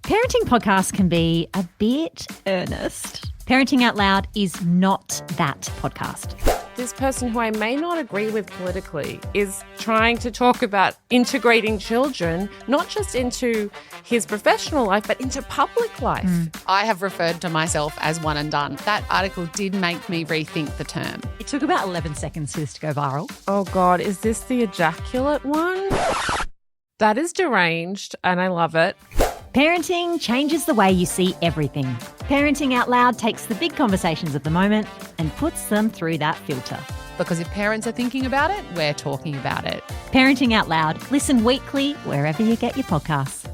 Parenting podcasts can be a bit earnest. Parenting Out Loud is not that podcast. This person who I may not agree with politically is trying to talk about integrating children, not just into his professional life, but into public life. I have referred to myself as one and done. That article did make me rethink the term. It took about 11 seconds for this to go viral. Oh God, is this the ejaculate one? That is deranged and I love it. Parenting changes the way you see everything. Parenting Out Loud takes the big conversations of the moment and puts them through that filter. Because if parents are thinking about it, we're talking about it. Parenting Out Loud. Listen weekly wherever you get your podcasts.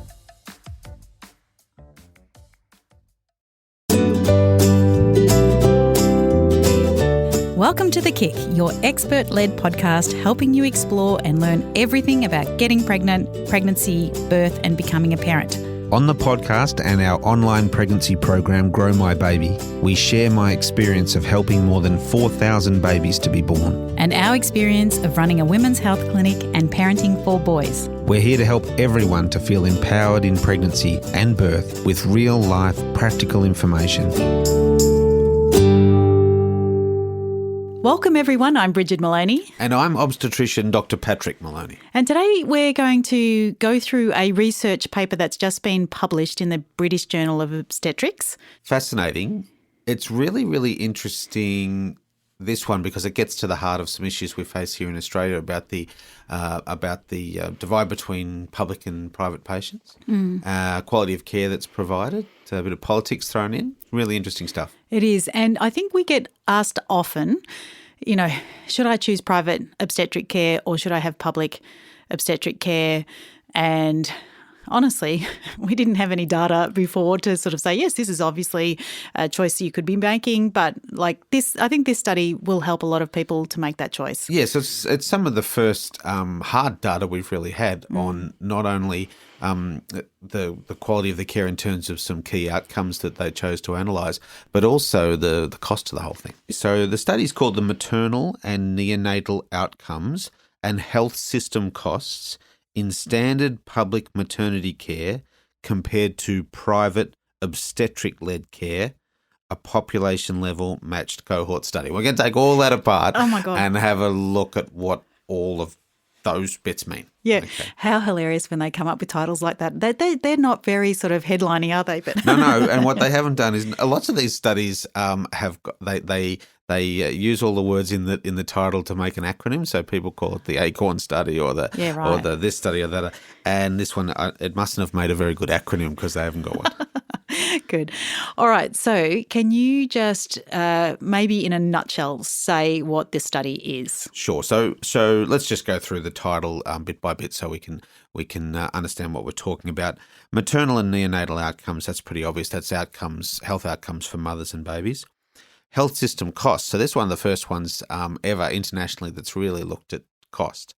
Welcome to The Kick, your expert-led podcast helping you explore and learn everything about getting pregnant, pregnancy, birth and becoming a parent. On the podcast and our online pregnancy program, Grow My Baby, we share my experience of helping more than 4,000 babies to be born. And our experience of running a women's health clinic and parenting 4 boys. We're here to help everyone to feel empowered in pregnancy and birth with real-life practical information. Welcome everyone, I'm Brigid Maloney. And I'm obstetrician Dr. Patrick Maloney. And today we're going to go through a research paper that's just been published in the British Journal of Obstetrics. Fascinating. It's really, really interesting, this one, because it gets to the heart of some issues we face here in Australia about the divide between public and private patients, quality of care that's provided, a bit of politics thrown in. Really interesting stuff. It is. And I think we get asked often, you know, should I choose private obstetric care or should I have public obstetric care? And honestly, we didn't have any data before to sort of say, yes, this is obviously a choice you could be making. But like this, I think this study will help a lot of people to make that choice. Yes, it's some of the first hard data we've really had on not only the quality of the care in terms of some key outcomes that they chose to analyse, but also the cost of the whole thing. So the study is called the Maternal and Neonatal Outcomes and Health System Costs in Standard Public Maternity Care compared to Private Obstetric-Led Care, a population-level matched cohort study. We're going to take all that apart and have a look at what all of those bits mean. Yeah. Okay. How How hilarious when they come up with titles like that. They're not very sort of headlining, are they? But No. And what they haven't done is lots of these studies have got, they use all the words in the title to make an acronym. So people call it the ACORN study or the this study or that. And this one, it mustn't have made a very good acronym because they haven't got one. Good. All right. So can you just maybe in a nutshell say what this study is? Sure. So let's just go through the title bit by bit so we can understand what we're talking about. Maternal and neonatal outcomes, that's pretty obvious. That's health outcomes for mothers and babies. Health system costs. So this is one of the first ones ever internationally that's really looked at cost.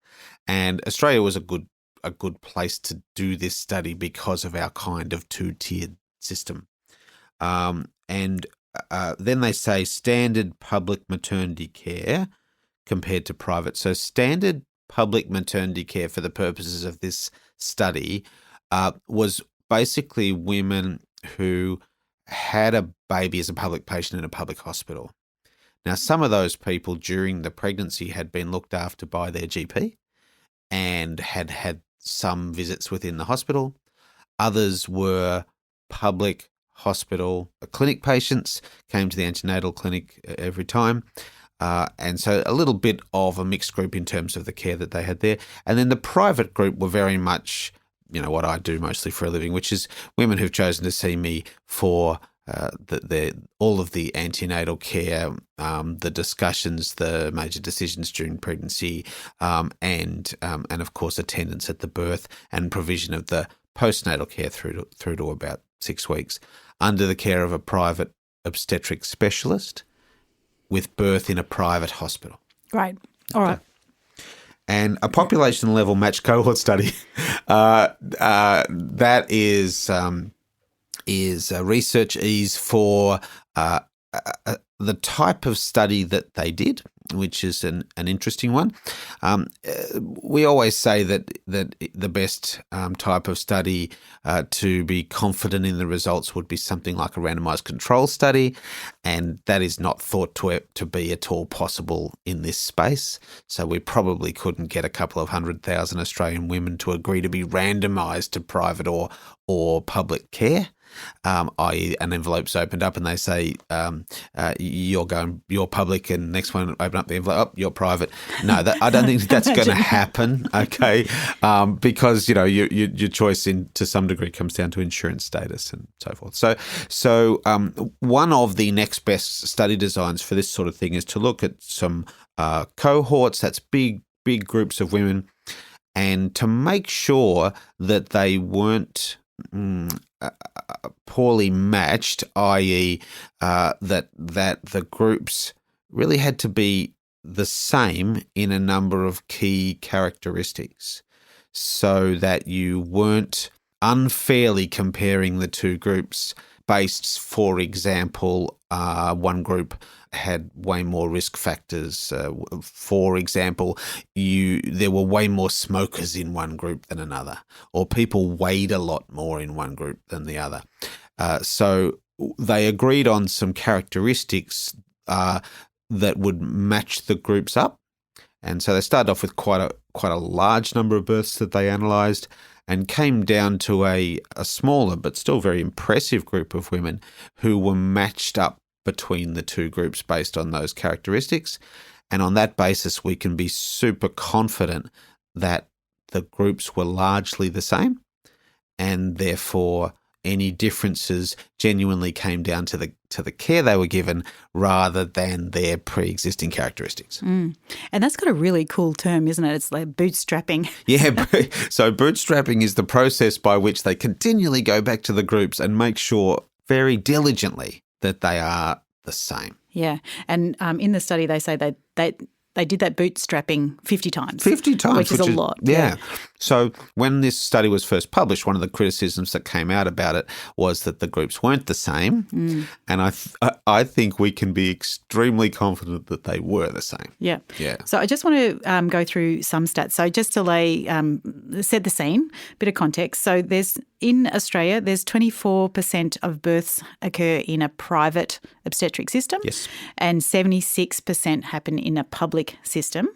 And Australia was a good place to do this study because of our kind of two-tiered system. And then they say standard public maternity care compared to private. So standard public maternity care for the purposes of this study was basically women who had a baby as a public patient in a public hospital. Now, some of those people during the pregnancy had been looked after by their GP and had had some visits within the hospital. Others were public hospital clinic patients, came to the antenatal clinic every time. And so a little bit of a mixed group in terms of the care that they had there. And then the private group were very much, you know, what I do mostly for a living, which is women who've chosen to see me for all of the antenatal care, the discussions, the major decisions during pregnancy, and of course attendance at the birth and provision of the postnatal care through to about 6 weeks under the care of a private obstetric specialist with birth in a private hospital. Right. All right. And a population level matched cohort study, that is research ease for the type of study that they did, which is an interesting one. We always say that the best type of study to be confident in the results would be something like a randomized control study, and that is not thought to be at all possible in this space. So we probably couldn't get a couple of 100,000 Australian women to agree to be randomized to private or public care. I.e. an envelope's opened up and they say, you're public, and next one open up the envelope, you're private. No, I don't think that's going to happen, okay? Because, your choice to some degree comes down to insurance status and so forth. So one of the next best study designs for this sort of thing is to look at some cohorts, that's big groups of women, and to make sure that they weren't poorly matched, i.e. that the groups really had to be the same in a number of key characteristics, so that you weren't unfairly comparing the two groups based, for example, one group had way more risk factors. For example, there were way more smokers in one group than another, or people weighed a lot more in one group than the other. So they agreed on some characteristics that would match the groups up. And so they started off with quite a large number of births that they analysed, and came down to a smaller but still very impressive group of women who were matched up between the two groups based on those characteristics. And on that basis, we can be super confident that the groups were largely the same, and therefore any differences genuinely came down to the care they were given rather than their pre-existing characteristics. And that's got a really cool term, isn't it? It's like bootstrapping. Yeah, so bootstrapping is the process by which they continually go back to the groups and make sure very diligently that they are the same. Yeah, and in the study they say they did that bootstrapping 50 times. 50 times. Which is a lot. Yeah. So when this study was first published, one of the criticisms that came out about it was that the groups weren't the same. And I think we can be extremely confident that they were the same. Yeah. Yeah. So I just want to go through some stats. So just to set the scene, bit of context. So in Australia, there's 24% of births occur in a private obstetric system. Yes. And 76% happen in a public system.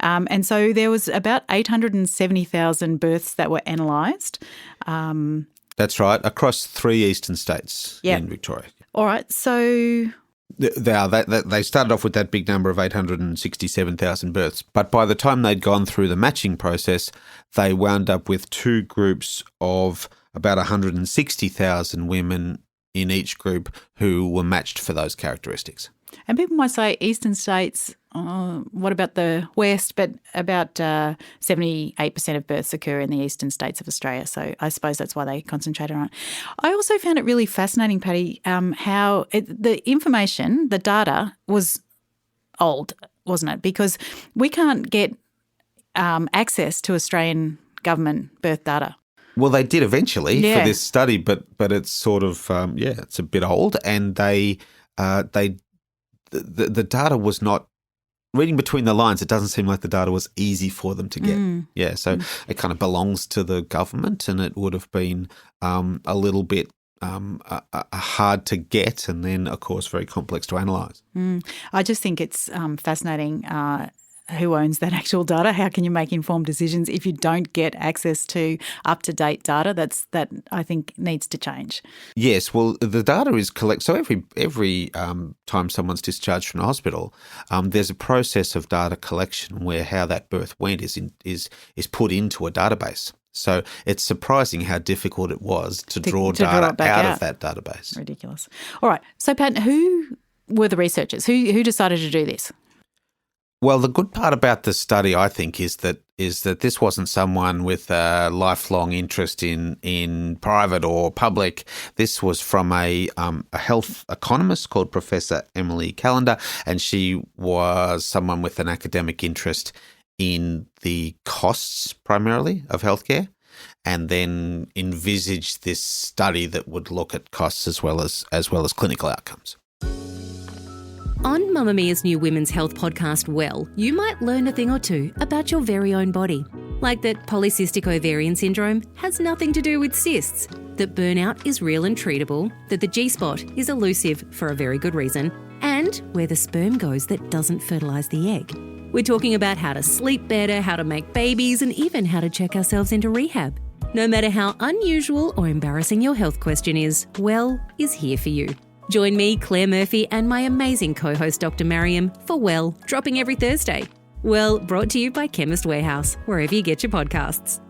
And so there was about 870,000 births that were analysed. That's right, across 3 eastern states in Victoria. All right, so They started off with that big number of 867,000 births, but by the time they'd gone through the matching process, they wound up with two groups of about 160,000 women in each group who were matched for those characteristics. And people might say eastern states, what about the west? But about 78% of births occur in the eastern states of Australia. So I suppose that's why they concentrated on it. I also found it really fascinating, Patty, how the information, the data was old, wasn't it? Because we can't get access to Australian government birth data. Well, they did eventually for this study, but it's sort of, it's a bit old, and the data was not, reading between the lines, it doesn't seem like the data was easy for them to get. Yeah, so it kind of belongs to the government, and it would have been a little bit hard to get, and then, of course, very complex to analyse. I just think it's fascinating who owns that actual data. How can you make informed decisions if you don't get access to up-to-date data? That I think needs to change. Yes, well, the data is collected. So every time someone's discharged from the hospital, there's a process of data collection where how that birth went is put into a database. So it's surprising how difficult it was to draw data out of that database. Ridiculous. All right. So, Pat, who were the researchers? Who decided to do this? Well, the good part about the study, I think, is that this wasn't someone with a lifelong interest in private or public. This was from a health economist called Professor Emily Callender, and she was someone with an academic interest in the costs primarily of healthcare, and then envisaged this study that would look at costs as well as clinical outcomes. On Mamamia's new women's health podcast, Well, you might learn a thing or two about your very own body. Like that polycystic ovarian syndrome has nothing to do with cysts, that burnout is real and treatable, that the G-spot is elusive for a very good reason, and where the sperm goes that doesn't fertilise the egg. We're talking about how to sleep better, how to make babies, and even how to check ourselves into rehab. No matter how unusual or embarrassing your health question is, Well is here for you. Join me, Claire Murphy, and my amazing co-host Dr. Mariam for Well, dropping every Thursday. Well, brought to you by Chemist Warehouse, wherever you get your podcasts.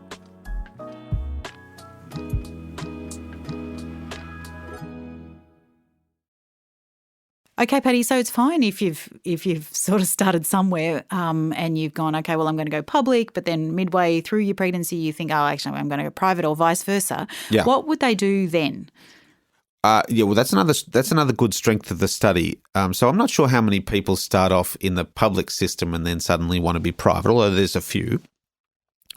Okay, Patty. So it's fine if you've sort of started somewhere and you've gone, okay, well, I'm going to go public, but then midway through your pregnancy, you think, oh, actually, I'm going to go private, or vice versa. Yeah. What would they do then? Well, that's another good strength of the study. So I'm not sure how many people start off in the public system and then suddenly want to be private, although there's a few.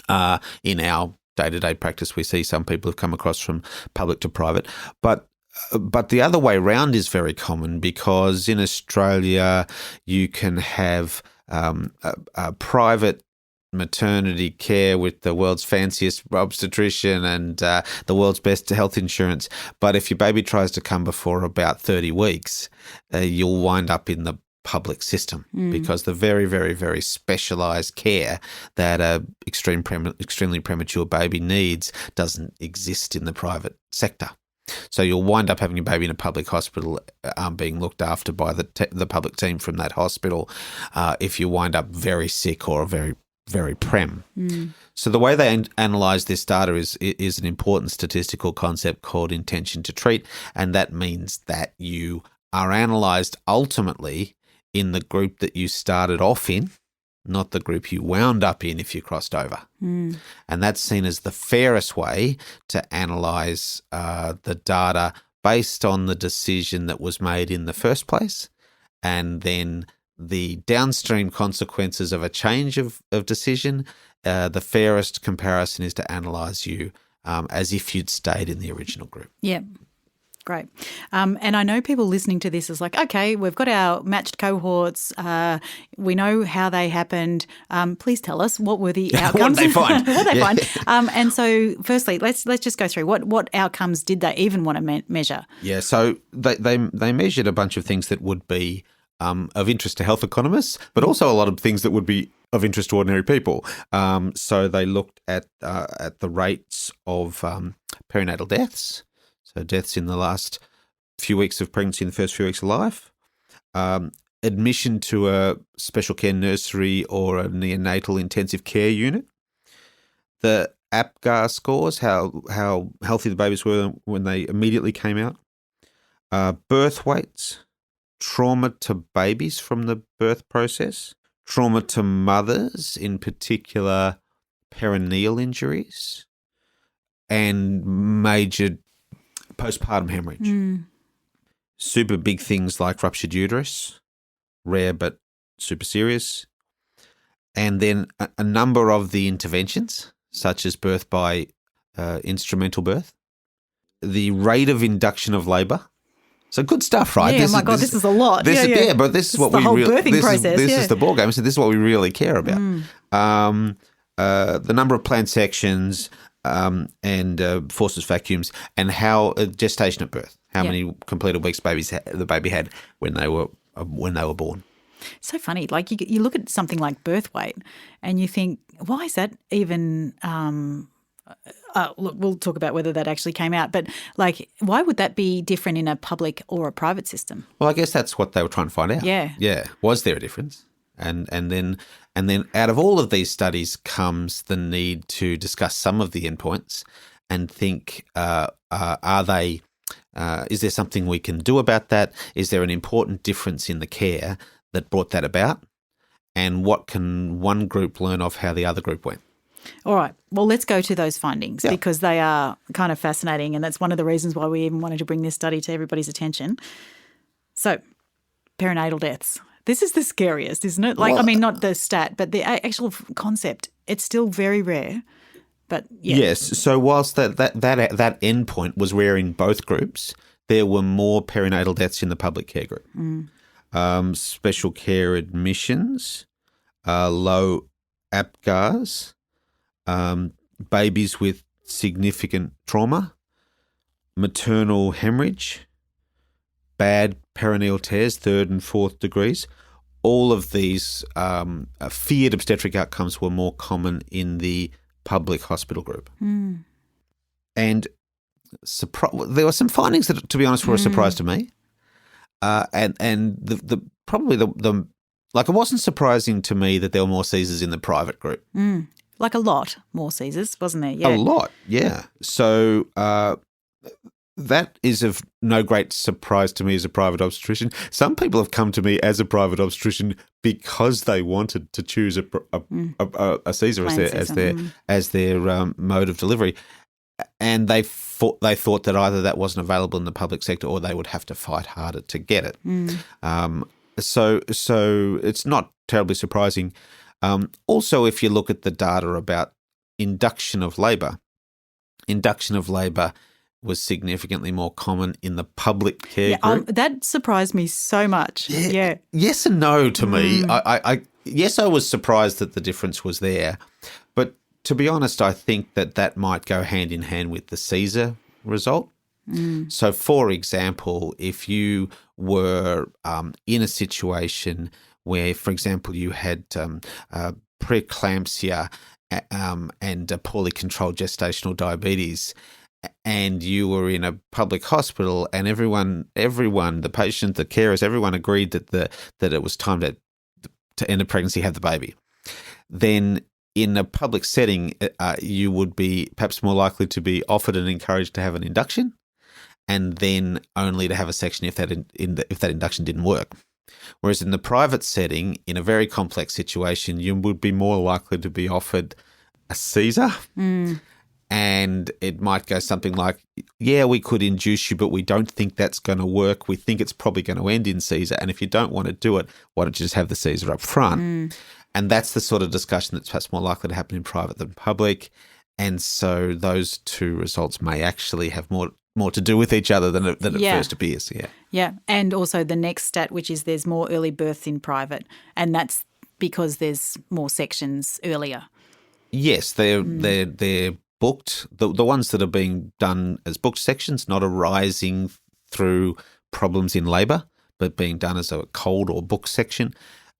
In our day-to-day practice, we see some people have come across from public to private. But the other way around is very common, because in Australia you can have a private maternity care with the world's fanciest obstetrician and the world's best health insurance. But if your baby tries to come before about 30 weeks, you'll wind up in the public system because the very, very, very specialised care that a extremely premature baby needs doesn't exist in the private sector. So you'll wind up having your baby in a public hospital being looked after by the public team from that hospital if you wind up very sick or very prem. So the way they analyse this data is an important statistical concept called intention to treat, and that means that you are analysed ultimately in the group that you started off in, not the group you wound up in if you crossed over. And that's seen as the fairest way to analyse the data based on the decision that was made in the first place, and then the downstream consequences of a change of decision. The fairest comparison is to analyse you as if you'd stayed in the original group. Yeah. Great. And I know people listening to this is like, okay, we've got our matched cohorts. We know how they happened. Please tell us, what were the outcomes? What did they find? What did they find? And so firstly, let's just go through what outcomes did they even want to measure? Yeah, so they measured a bunch of things that would be of interest to health economists, but also a lot of things that would be of interest to ordinary people. So they looked at the rates of perinatal deaths, so deaths in the last few weeks of pregnancy, in the first few weeks of life, admission to a special care nursery or a neonatal intensive care unit, the APGAR scores, how healthy the babies were when they immediately came out, birth weights, trauma to babies from the birth process, trauma to mothers, in particular perineal injuries, and major postpartum hemorrhage. Super big things like ruptured uterus, rare but super serious, and then a number of the interventions, such as birth by instrumental birth, the rate of induction of labour. So good stuff, right? Yeah, this is a lot. But this is what the we whole really. birthing process. This is the ball game. So this is what we really care about. The number of planned sections and forceps vacuums, and how gestation at birth. How many completed weeks the baby had when they were born. So funny. Like you look at something like birth weight, and you think, why is that even? Look, we'll talk about whether that actually came out, but like, why would that be different in a public or a private system? Well, I guess that's what they were trying to find out. Yeah. Was there a difference? And then out of all of these studies comes the need to discuss some of the endpoints and think, are they? Is there something we can do about that? Is there an important difference in the care that brought that about? And what can one group learn of how the other group went? All right. Well, let's go to those findings because they are kind of fascinating, and that's one of the reasons why we even wanted to bring this study to everybody's attention. So, perinatal deaths. This is the scariest, isn't it? Like, well, I mean, not the stat, but the actual concept. It's still very rare, but yeah. Yes. So whilst that endpoint was rare in both groups, there were more perinatal deaths in the public care group. special care admissions, low APGARs, babies with significant trauma, maternal hemorrhage, bad perineal tears, 3rd and 4th degrees. All of these feared obstetric outcomes were more common in the public hospital group. And there were some findings that, to be honest, were a surprise to me. And the it wasn't surprising to me that there were more Caesars in the private group. Like a lot more Caesars, wasn't there? Yeah. A lot, yeah. So that is of no great surprise to me as a private obstetrician. Some people have come to me as a private obstetrician because they wanted to choose a Caesar as their mode of delivery, and they thought that either that wasn't available in the public sector or they would have to fight harder to get it. So it's not terribly surprising. Also, if you look at the data about induction of labour was significantly more common in the public care group. That surprised me so much. Yeah. Yes and no to me. I was surprised that the difference was there. But to be honest, I think that might go hand in hand with the Caesar result. So, for example, if you were in a situation where, for example, you had preeclampsia and poorly controlled gestational diabetes, and you were in a public hospital, and everyone, the patient, the carers, everyone agreed that it was time to end a pregnancy, have the baby, then in a public setting, you would be perhaps more likely to be offered and encouraged to have an induction, and then only to have a section if that induction didn't work. Whereas in the private setting, in a very complex situation, you would be more likely to be offered a Caesar. And it might go something like, yeah, we could induce you, but we don't think that's going to work. We think it's probably going to end in Caesar. And if you don't want to do it, why don't you just have the Caesar up front? And that's the sort of discussion that's perhaps more likely to happen in private than public. And so those two results may actually have more to do with each other than it first appears. Yeah. And also the next stat, which is there's more early births in private, and that's because there's more sections earlier. Yes, they're booked. The ones that are being done as booked sections, not arising through problems in labour, but being done as a cold or booked section,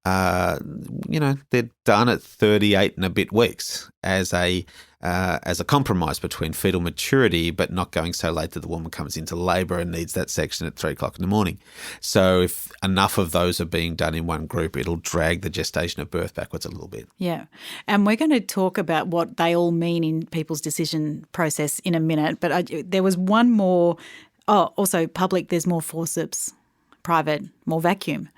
they're done at 38 and a bit weeks as a compromise between fetal maturity, but not going so late that the woman comes into labour and needs that section at 3 o'clock in the morning. So if enough of those are being done in one group, it'll drag the gestation of birth backwards a little bit. Yeah. And we're going to talk about what they all mean in people's decision process in a minute. But there was one more. Oh, also public, there's more forceps. Private, more vacuum.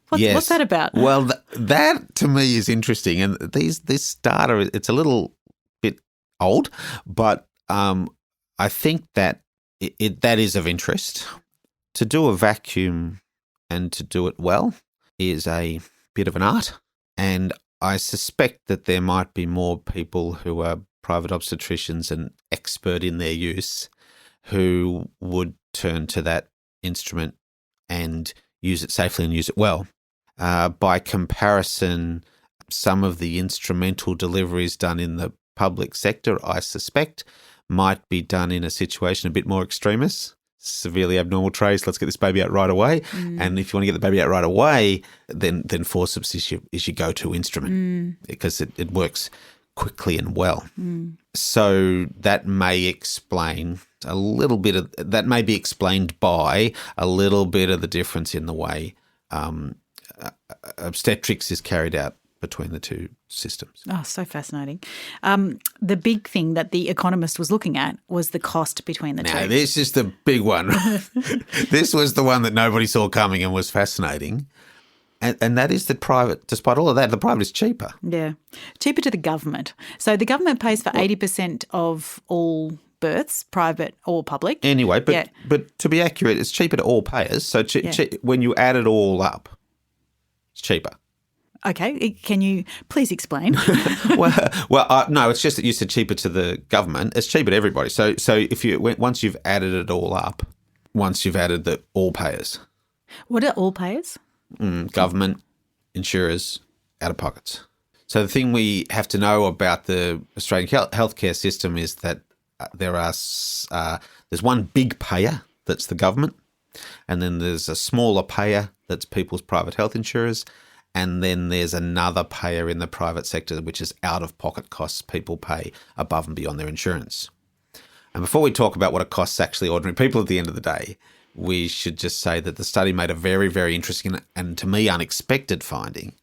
What's that about? Well, that to me is interesting. And this data, it's a little bit old, but I think that that is of interest. To do a vacuum and to do it well is a bit of an art. And I suspect that there might be more people who are private obstetricians and expert in their use who would turn to that instrument and use it safely and use it well. By comparison, some of the instrumental deliveries done in the public sector, I suspect, might be done in a situation a bit more extremist. Severely abnormal trace, let's get this baby out right away. And if you want to get the baby out right away, then forceps is your go-to instrument because it works quickly and well. So that may explain a little bit of that. May be explained by a little bit of the difference in the way obstetrics is carried out between the two systems. Oh, so fascinating. The big thing that The Economist was looking at was the cost between the two. Now, this is the big one. This was the one that nobody saw coming and was fascinating. And that is that private, despite all of that, the private is cheaper. Yeah, cheaper to the government. So the government pays for 80% of all births, private or public. Anyway, but to be accurate, it's cheaper to all payers. So when you add it all up, it's cheaper. Okay, can you please explain? No, it's just that you said cheaper to the government. It's cheaper to everybody. So if once you've added it all up, once you've added the all payers. What are all payers? Government, insurers, out-of-pockets. So the thing we have to know about the Australian healthcare system is that there's one big payer, that's the government, and then there's a smaller payer, that's people's private health insurers, and then there's another payer in the private sector, which is out-of-pocket costs people pay above and beyond their insurance. And before we talk about what it costs actually ordinary people at the end of the day, we should just say that the study made a very, very interesting and, to me, unexpected finding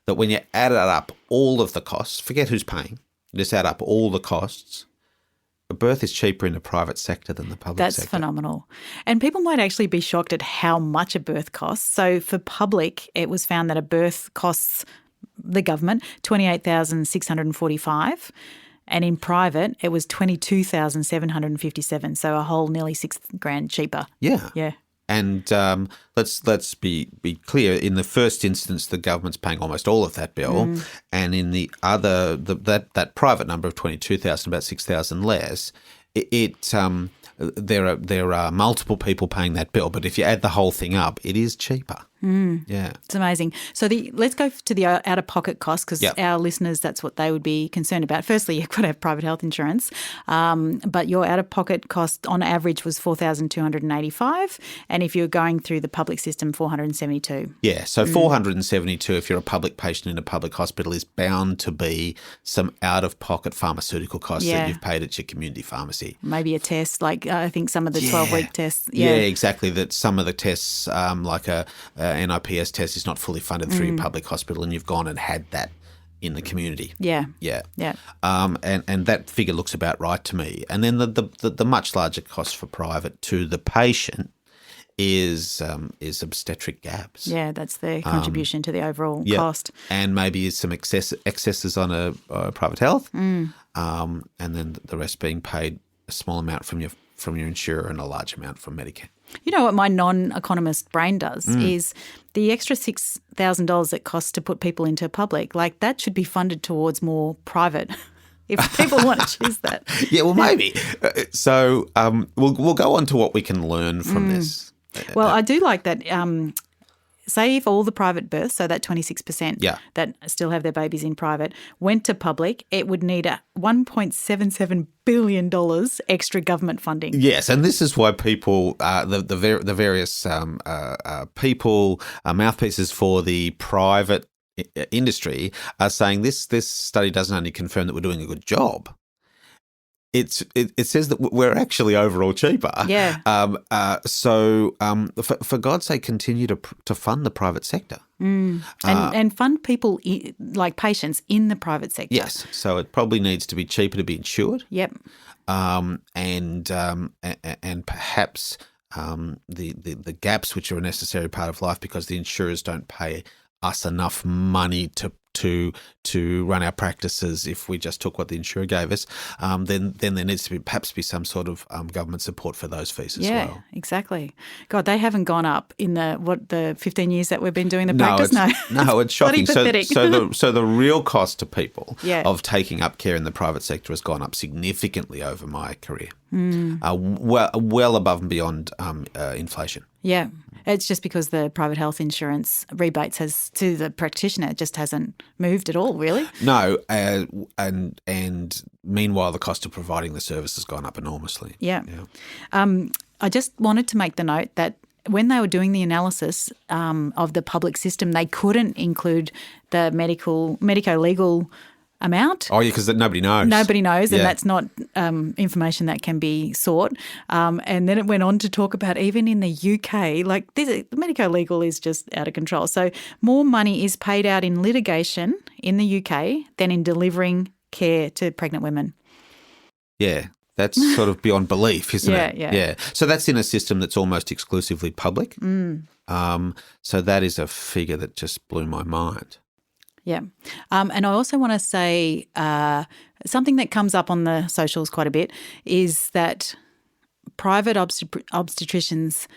that when you added up all of the costs, forget who's paying, just add up all the costs, a birth is cheaper in the private sector than the public sector. That's phenomenal. And people might actually be shocked at how much a birth costs. So for public, it was found that a birth costs the government $28,645, and in private, it was $22,757. So a whole nearly $6,000 cheaper. Yeah. Yeah. And let's be clear. In the first instance, the government's paying almost all of that bill, and in the other, that private number of 22,000, about 6,000 less. There are multiple people paying that bill, but if you add the whole thing up, it is cheaper. Yeah, it's amazing. So let's go to the out-of-pocket costs, because our listeners, that's what they would be concerned about. Firstly, you've got to have private health insurance, but your out-of-pocket cost on average was $4,285, and if you're going through the public system, $472. Yeah, so $472 if you're a public patient in a public hospital is bound to be some out-of-pocket pharmaceutical costs that you've paid at your community pharmacy. Maybe a test, like I think some of the 12-week tests. Yeah, exactly. That some of the tests, like a NIPS test, is not fully funded through your public hospital, and you've gone and had that in the community. Yeah. And that figure looks about right to me. And then the much larger cost for private to the patient is obstetric gaps. Yeah, that's the contribution to the overall cost. And maybe some excesses on a private health, and then the rest being paid a small amount from your insurer and a large amount from Medicare. You know what my non-economist brain does is the extra $6,000 it costs to put people into public, like that should be funded towards more private if people want to choose that. Yeah, well, maybe. So we'll go on to what we can learn from this. Well, I do like that. Say if all the private births, so that 26% that still have their babies in private, went to public, it would need a $1.77 billion extra government funding. Yes, and this is why people, the various people, mouthpieces for the private industry are saying this study doesn't only confirm that we're doing a good job. It says that we're actually overall cheaper. Yeah. So for God's sake, continue to fund the private sector. And fund people like patients in the private sector. Yes. So it probably needs to be cheaper to be insured. Yep. And perhaps the gaps which are a necessary part of life because the insurers don't pay us enough money to run our practices if we just took what the insurer gave us, then there needs to perhaps be some sort of government support for those fees as well. Yeah, exactly. God, they haven't gone up in the 15 years that we've been doing the practice? No, it's shocking. Bloody pathetic. So the real cost to people of taking up care in the private sector has gone up significantly over my career, well above and beyond inflation. Yeah. It's just because the private health insurance rebates to the practitioner just hasn't moved at all, really. No, and meanwhile the cost of providing the service has gone up enormously. Yeah. I just wanted to make the note that when they were doing the analysis of the public system, they couldn't include the medico-legal amount. Oh, yeah, because nobody knows. Nobody knows, and that's not information that can be sought. And then it went on to talk about even in the UK, like the medico-legal is just out of control. So more money is paid out in litigation in the UK than in delivering care to pregnant women. Yeah. That's sort of beyond belief, isn't it? Yeah. So that's in a system that's almost exclusively public. So that is a figure that just blew my mind. Yeah. And I also want to say something that comes up on the socials quite a bit is that private obstetricians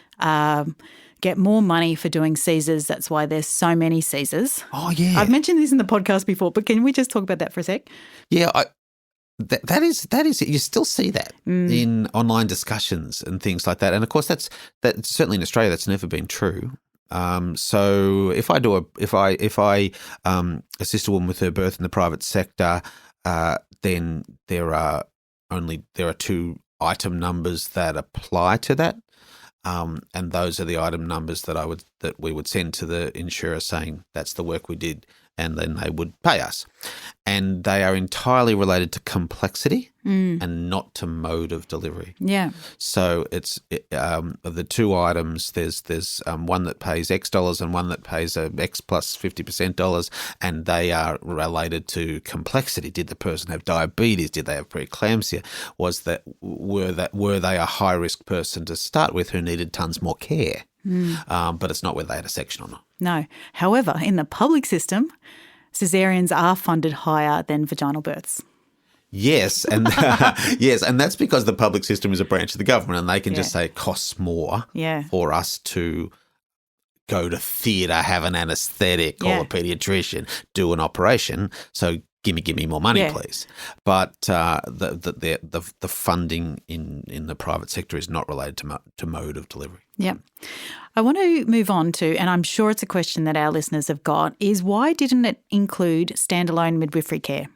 get more money for doing Caesars. That's why there's so many Caesars. Oh, yeah. I've mentioned this in the podcast before, but can we just talk about that for a sec? Yeah, that is you still see that in online discussions and things like that. And of course, that's certainly in Australia that's never been true. So if I assist a woman with her birth in the private sector, then there are two item numbers that apply to that, and those are the item numbers that we would send to the insurer saying that's the work we did, and then they would pay us. And they are entirely related to complexity and not to mode of delivery. Yeah. So it's the two items. There's one that pays X dollars and one that pays X plus 50% dollars, and they are related to complexity. Did the person have diabetes? Did they have preeclampsia? Were they a high risk person to start with who needed tons more care? But it's not whether they had a section or not. No. However, in the public system, caesareans are funded higher than vaginal births. Yes, and yes, and that's because the public system is a branch of the government, and they can just say it costs more for us to go to theatre, have an anaesthetic, call a paediatrician, do an operation. So give me more money, please. But the funding in the private sector is not related to mode of delivery. Yeah. I want to move on to, and I'm sure it's a question that our listeners have got, is why didn't it include standalone midwifery care?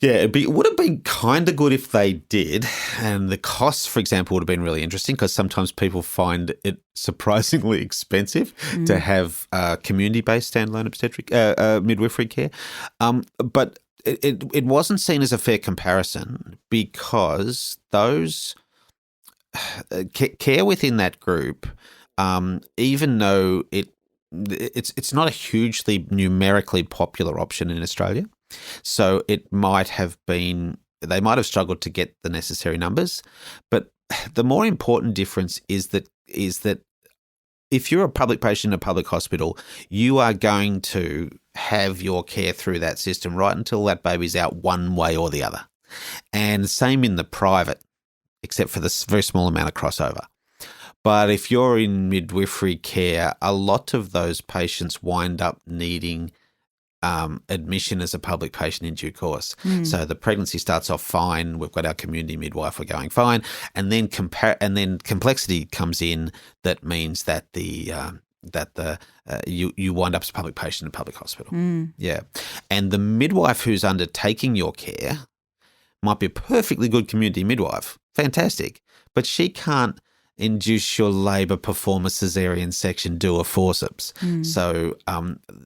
Yeah, it would have been kind of good if they did, and the costs, for example, would have been really interesting because sometimes people find it surprisingly expensive to have community-based standalone obstetric midwifery care. But it wasn't seen as a fair comparison because those care within that group, even though it's not a hugely numerically popular option in Australia. So they might have struggled to get the necessary numbers. But the more important difference is that if you're a public patient in a public hospital, you are going to have your care through that system right until that baby's out one way or the other. And same in the private, except for this very small amount of crossover. But if you're in midwifery care, a lot of those patients wind up needing admission as a public patient in due course. So the pregnancy starts off fine. We've got our community midwife. We're going fine, and then complexity comes in. That means that you wind up as a public patient in a public hospital. Yeah, and the midwife who's undertaking your care might be a perfectly good community midwife, fantastic, but she can't induce your labour, perform a caesarean section, do a forceps. So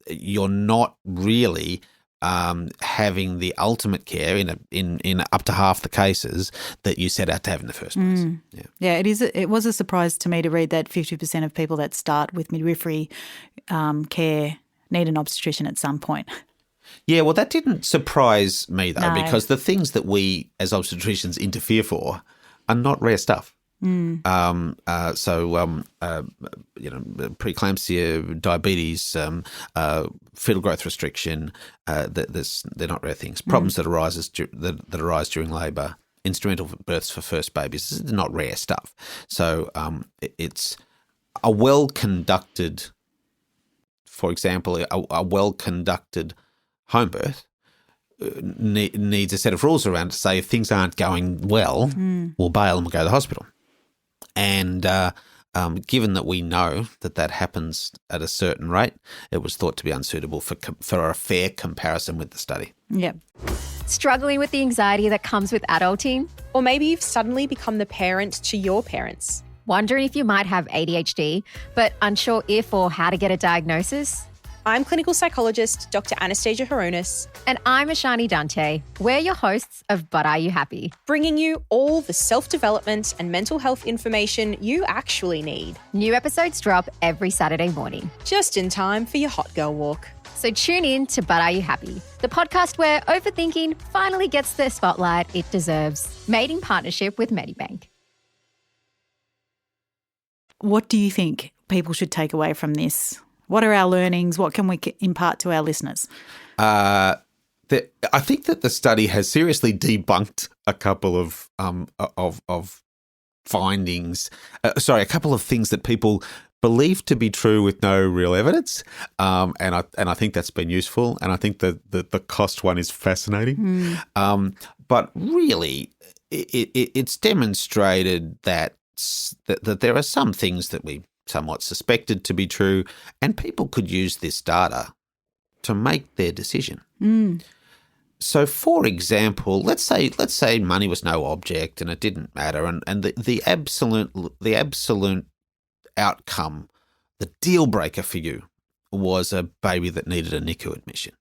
you're not really having the ultimate care in up to half the cases that you set out to have in the first place. Yeah, it was a surprise to me to read that 50% of people that start with midwifery care need an obstetrician at some point. Yeah, well, that didn't surprise me though, because the things that we as obstetricians interfere for are not rare stuff. Preeclampsia, diabetes, fetal growth restriction, they're not rare things. Problems that arise during labour, instrumental births for first babies, this is not rare stuff. So it's a well-conducted, for example, a well-conducted home birth needs a set of rules around to say if things aren't going well, we'll bail and we'll go to the hospital. And given that we know that happens at a certain rate, it was thought to be unsuitable for a fair comparison with the study. Yep. Struggling with the anxiety that comes with adulting? Or maybe you've suddenly become the parent to your parents. Wondering if you might have ADHD, but unsure if or how to get a diagnosis? I'm clinical psychologist Dr. Anastasia Horonis. And I'm Ashani Dante. We're your hosts of But Are You Happy? Bringing you all the self-development and mental health information you actually need. New episodes drop every Saturday morning. Just in time for your hot girl walk. So tune in to But Are You Happy? The podcast where overthinking finally gets the spotlight it deserves. Made in partnership with Medibank. What do you think people should take away from this? What are our learnings? What can we impart to our listeners? I think that the study has seriously debunked a couple of findings. A couple of things that people believe to be true with no real evidence, and I think that's been useful. And I think that the cost one is fascinating. But really, it's demonstrated that there are some things that we somewhat suspected to be true, and people could use this data to make their decision. So, for example, let's say money was no object and it didn't matter, and the absolute outcome, the deal breaker for you, was a baby that needed a NICU admission.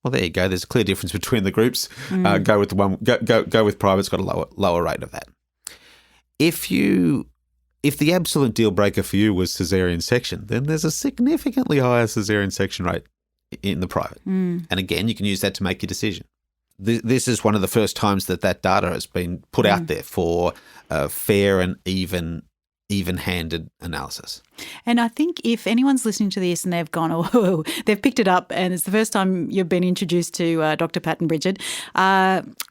Well, there you go. There's a clear difference between the groups. Go with the one. Go with private. It's got a lower rate of that. If the absolute deal breaker for you was caesarean section, then there's a significantly higher caesarean section rate in the private. And again, you can use that to make your decision. This is one of the first times that data has been put out there for fair and even-handed analysis. And I think if anyone's listening to this and they've gone, oh, they've picked it up and it's the first time you've been introduced to Dr. Pat and Brigid,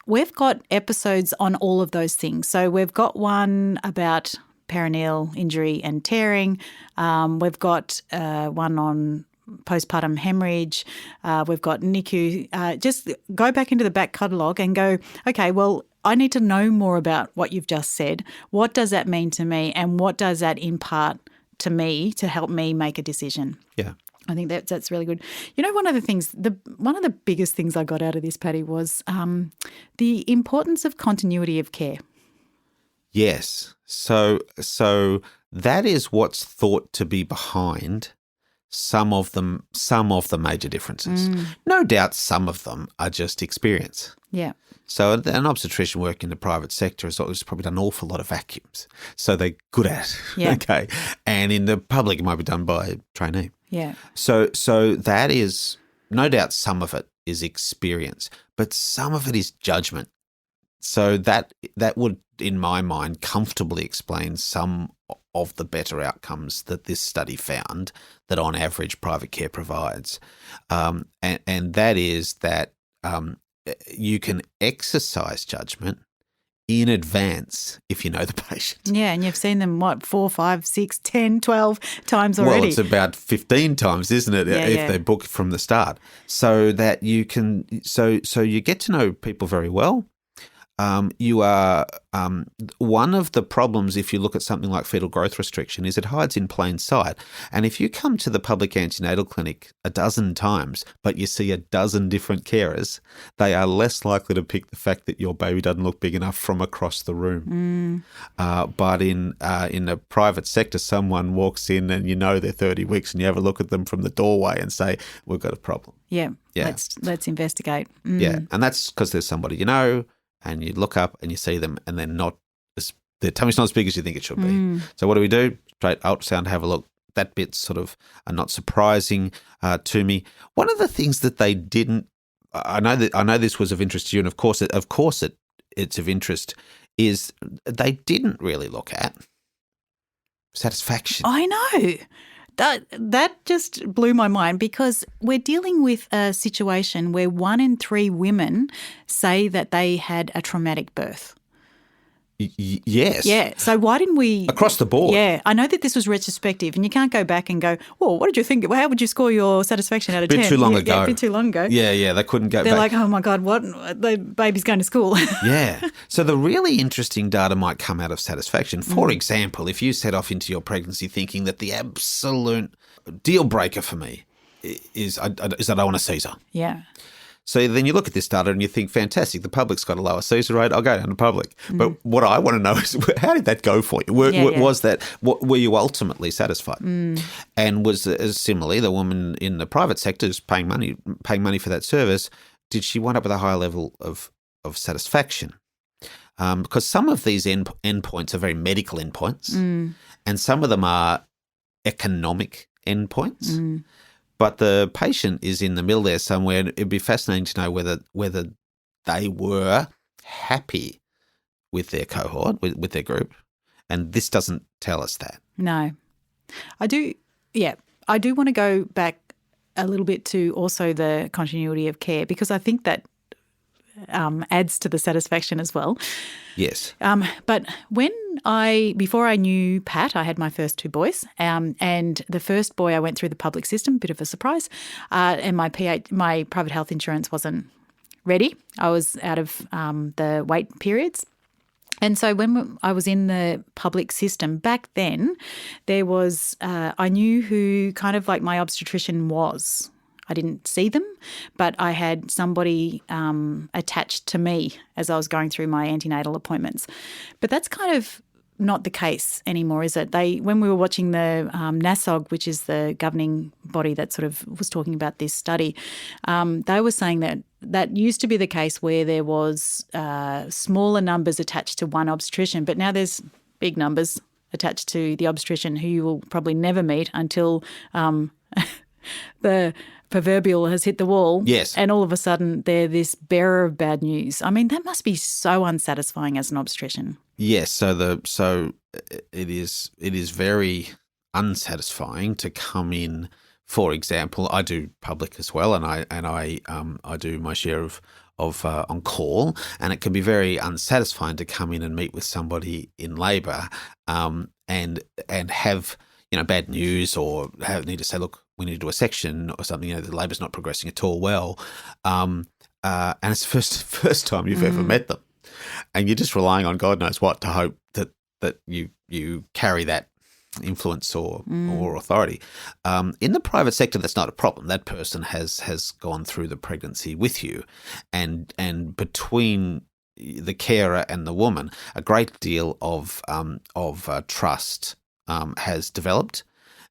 we've got episodes on all of those things. So we've got one about perineal injury and tearing. We've got one on postpartum hemorrhage. We've got NICU. Just go back into the back catalogue and go, okay, well, I need to know more about what you've just said. What does that mean to me, and what does that impart to me to help me make a decision? Yeah. I think that's really good. You know, one of the biggest things I got out of this, Patty, was the importance of continuity of care. Yes. So that is what's thought to be behind some of the major differences. No doubt some of them are just experience. Yeah. So an obstetrician working in the private sector has probably done an awful lot of vacuums. So they're good at it. Yeah. Okay. And in the public, it might be done by a trainee. Yeah. So that is, no doubt some of it is experience, but some of it is judgment. So that would, in my mind, comfortably explain some of the better outcomes that this study found that on average private care provides. And that is that you can exercise judgment in advance if you know the patient. Yeah, and you've seen them, 4, 5, 6, 10, 12 times already. Well, it's about 15 times, isn't it, if they book from the start. So that you can so you get to know people very well. You are one of the problems if you look at something like fetal growth restriction is it hides in plain sight. And if you come to the public antenatal clinic a dozen times, but you see a dozen different carers, they are less likely to pick the fact that your baby doesn't look big enough from across the room. But in the private sector, someone walks in and you know they're 30 weeks and you have a look at them from the doorway and say, we've got a problem. Yeah. Yeah. Let's investigate. Yeah, and that's because there's somebody you know, and you look up and you see them and their tummy's not as big as you think it should be. So what do? Straight ultrasound, have a look. That bit's sort of not surprising to me. One of the things that they didn't, I know this was of interest to you, and of course it's of interest, is they didn't really look at satisfaction. I know. That just blew my mind because we're dealing with a situation where 1 in 3 women say that they had a traumatic birth. Yes. Yeah. So why didn't we – across the board. Yeah. I know that this was retrospective and you can't go back and go, well, what did you think? How would you score your satisfaction out of 10? Bit too long ago. Yeah, a bit too long ago. Yeah, they couldn't go They're back. like, oh, my God, what? The baby's going to school. Yeah. So the really interesting data might come out of satisfaction. For example, if you set off into your pregnancy thinking that the absolute deal breaker for me is that I want a Caesar. Yeah. So then you look at this data and you think, fantastic, the public's got a lower Caesar rate, I'll go down to public. But what I want to know is how did that go for you? Were you ultimately satisfied? And was similarly, the woman in the private sector is paying money for that service, did she wind up with a higher level of satisfaction? Because some of these endpoints are very medical endpoints and some of them are economic endpoints. But the patient is in the middle there somewhere. It'd be fascinating to know whether they were happy with their cohort, with their group. And this doesn't tell us that. No. I do want to go back a little bit to also the continuity of care because I think that adds to the satisfaction as well. Yes. But before I knew Pat, I had my first 2 boys, and the first boy I went through the public system, bit of a surprise, and my private health insurance wasn't ready. I was out of the wait periods. And so when I was in the public system back then, there was I knew who kind of like my obstetrician was. I didn't see them, but I had somebody attached to me as I was going through my antenatal appointments. But that's kind of not the case anymore, is it? When we were watching the NASOG, which is the governing body that sort of was talking about this study, they were saying that used to be the case where there was smaller numbers attached to one obstetrician, but now there's big numbers attached to the obstetrician who you will probably never meet until the proverbial has hit the wall. Yes. And all of a sudden they're this bearer of bad news. I mean, that must be so unsatisfying as an obstetrician. Yes, so it is very unsatisfying to come in. For example, I do public as well, and I do my share of on call, and it can be very unsatisfying to come in and meet with somebody in labour, and have bad news, or need to say, look, we need to do a section or something. The labour's not progressing at all well, and it's the first time you've ever met them. And you're just relying on God knows what to hope that you carry that influence or authority. In the private sector, that's not a problem. That person has gone through the pregnancy with you, and between the carer and the woman, a great deal of trust has developed,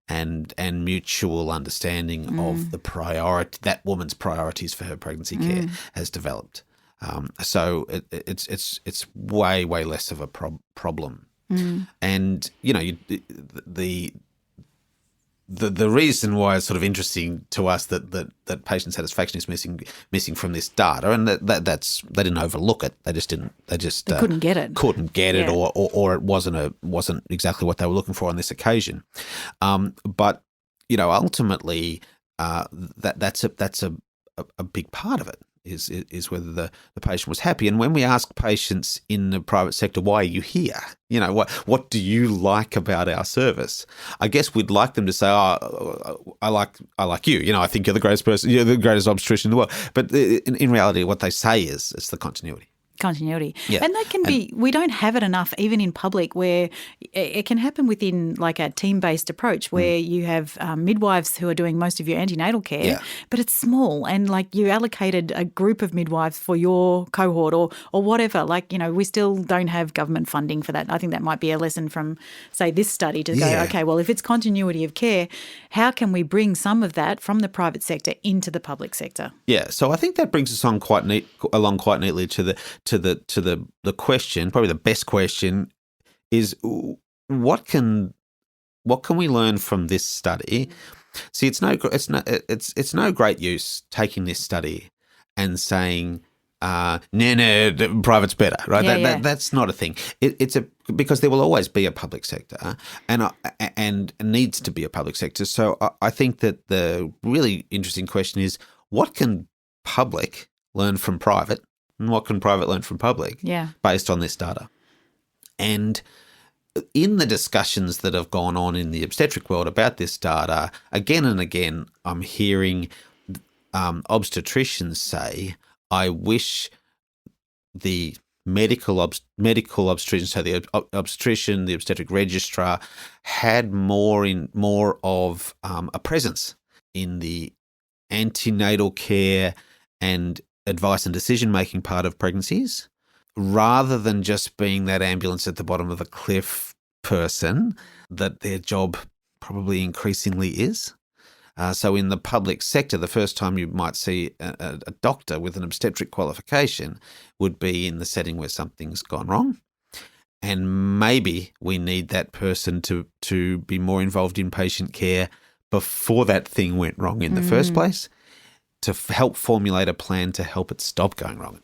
and mutual understanding of the priority, that woman's priorities for her pregnancy care has developed. So it's way less of a problem, and the reason why it's sort of interesting to us that patient satisfaction is missing from this data, and that's they didn't overlook it, they Couldn't get it, yeah. or it wasn't exactly what they were looking for on this occasion, but ultimately that's a big part of it. Is whether the patient was happy. And when we ask patients in the private sector, why are you here? What do you like about our service? I guess we'd like them to say, oh, I like you. I think you're the greatest person, you're the greatest obstetrician in the world. But in reality, what they say is it's the continuity. Yeah. And that can be, we don't have it enough even in public, where it can happen within like a team-based approach where you have midwives who are doing most of your antenatal care, but it's small, and like you allocated a group of midwives for your cohort or whatever. Like, we still don't have government funding for that. I think that might be a lesson from, say, this study to go, okay, well, if it's continuity of care, how can we bring some of that from the private sector into the public sector? Yeah, so I think that brings us on quite neatly to the question. Probably the best question is, what can we learn from this study? See, it's no great use taking this study and saying, no, private's better, right? That's not a thing. Because there will always be a public sector, and needs to be a public sector. So I think that the really interesting question is, what can public learn from private, and what can private learn from public based on this data? And in the discussions that have gone on in the obstetric world about this data, again and again, I'm hearing obstetricians say, I wish the medical obstetrician, so the obstetrician, the obstetric registrar, had more of a presence in the antenatal care and advice and decision-making part of pregnancies, rather than just being that ambulance at the bottom of the cliff person that their job probably increasingly is. So in the public sector, the first time you might see a doctor with an obstetric qualification would be in the setting where something's gone wrong. And maybe we need that person to be more involved in patient care before that thing went wrong in the first place, to help formulate a plan to help it stop going wrong.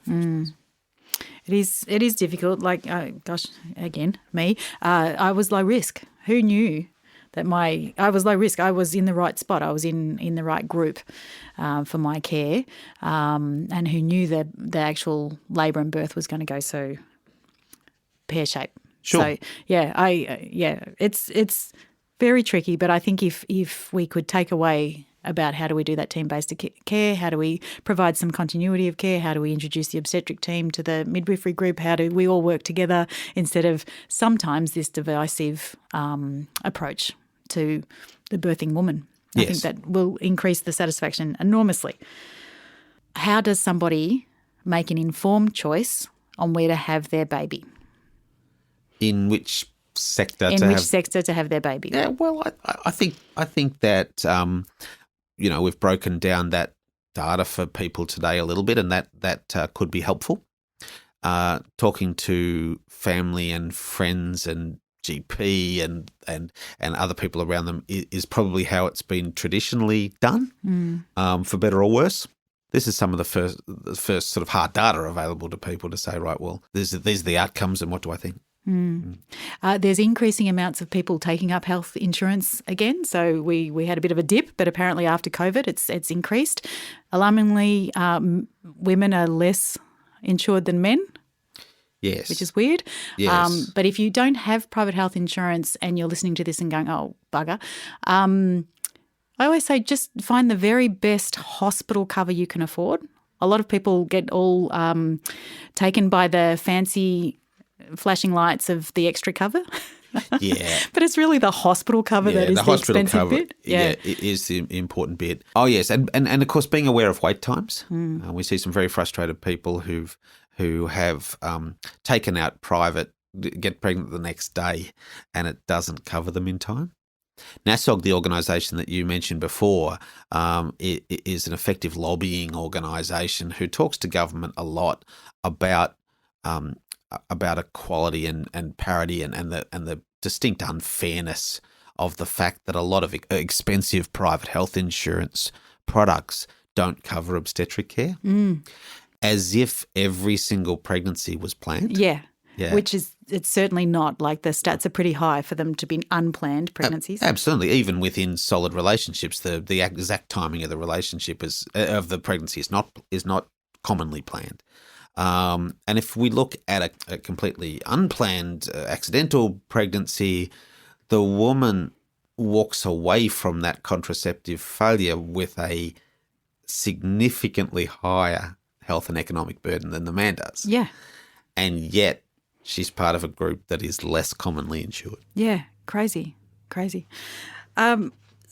It is difficult. Like, again, me, I was low risk. Who knew that I was low risk? I was in the right spot. I was in the right group for my care, and who knew that the actual labour and birth was going to go so pear-shaped. Sure. So it's very tricky. But I think if we could take away about how do we do that team-based care, how do we provide some continuity of care, how do we introduce the obstetric team to the midwifery group, how do we all work together instead of sometimes this divisive approach to the birthing woman. I think that will increase the satisfaction enormously. How does somebody make an informed choice on where to have their baby? In which sector to have their baby? Yeah, well, I think that we've broken down that data for people today a little bit, and that could be helpful. Talking to family and friends and GP and other people around them is probably how it's been traditionally done, for better or worse. This is some of the first sort of hard data available to people to say, right, well, these are the outcomes, and what do I think? There's increasing amounts of people taking up health insurance again. So we had a bit of a dip, but apparently after COVID it's increased. Alarmingly, women are less insured than men. Yes. Which is weird. Yes. But if you don't have private health insurance and you're listening to this and going, oh, bugger, I always say just find the very best hospital cover you can afford. A lot of people get all taken by the fancy flashing lights of the extra cover. Yeah. But it's really the hospital cover that is the expensive cover, bit. Yeah, it is the important bit. Oh, yes. And of course, being aware of wait times. We see some very frustrated people who have taken out private, get pregnant the next day, and it doesn't cover them in time. NASOG, the organisation that you mentioned before, is an effective lobbying organisation who talks to government a lot about equality and parity and the distinct unfairness of the fact that a lot of expensive private health insurance products don't cover obstetric care, as if every single pregnancy was planned. Yeah. Which is, it's certainly not. Like the stats are pretty high for them to be unplanned pregnancies. Absolutely. Even within solid relationships, the exact timing of the relationship of the pregnancy is not commonly planned. And if we look at a completely unplanned accidental pregnancy, the woman walks away from that contraceptive failure with a significantly higher health and economic burden than the man does. Yeah. And yet she's part of a group that is less commonly insured. Yeah, crazy.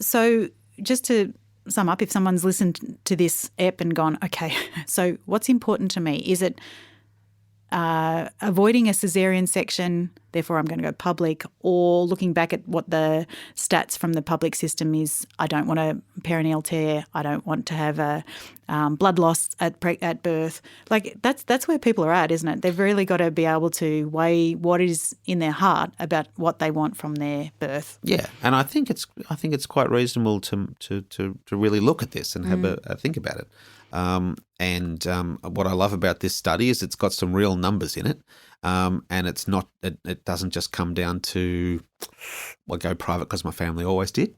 So just to sum up, if someone's listened to this ep and gone, okay, so what's important to me? Is it avoiding a caesarean section, therefore I'm going to go public, or looking back at what the stats from the public system is, I don't want a perineal tear, I don't want to have a blood loss at birth. Like that's where people are at, isn't it? They've really got to be able to weigh what is in their heart about what they want from their birth. Yeah, and I think it's quite reasonable to really look at this and have a think about it. And what I love about this study is it's got some real numbers in it, and it's not. It doesn't just come down to, well, I go private because my family always did,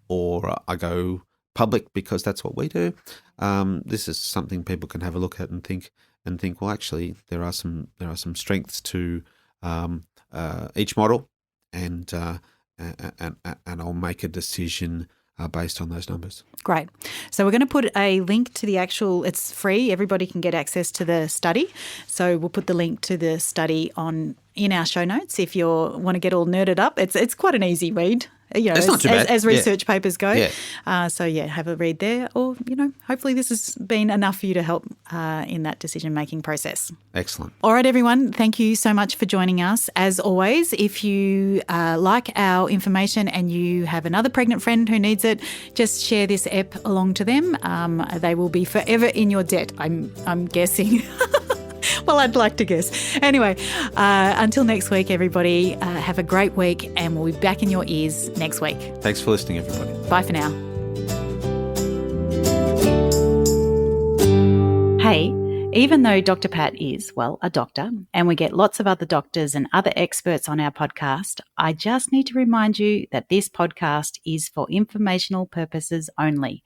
or I go public because that's what we do. This is something people can have a look at and think. Well, actually, there are some strengths to each model, and I'll make a decision based on those numbers. Great. So we're going to put a link to the actual, it's free, everybody can get access to the study. So we'll put the link to the study in our show notes if you want to get all nerded up. It's quite an easy read. It's not too bad. As research papers go. Yeah. So have a read there, or hopefully this has been enough for you to help in that decision-making process. Excellent. All right, everyone, thank you so much for joining us. As always, if you like our information and you have another pregnant friend who needs it, just share this ep along to them. They will be forever in your debt, I'm guessing. Well, I'd like to guess. Anyway, until next week, everybody, have a great week, and we'll be back in your ears next week. Thanks for listening, everybody. Bye for now. Hey, even though Dr. Pat is, well, a doctor, and we get lots of other doctors and other experts on our podcast, I just need to remind you that this podcast is for informational purposes only.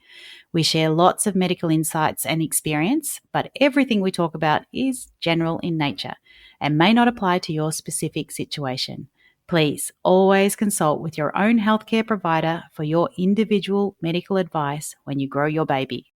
We share lots of medical insights and experience, but everything we talk about is general in nature and may not apply to your specific situation. Please always consult with your own healthcare provider for your individual medical advice when you grow your baby.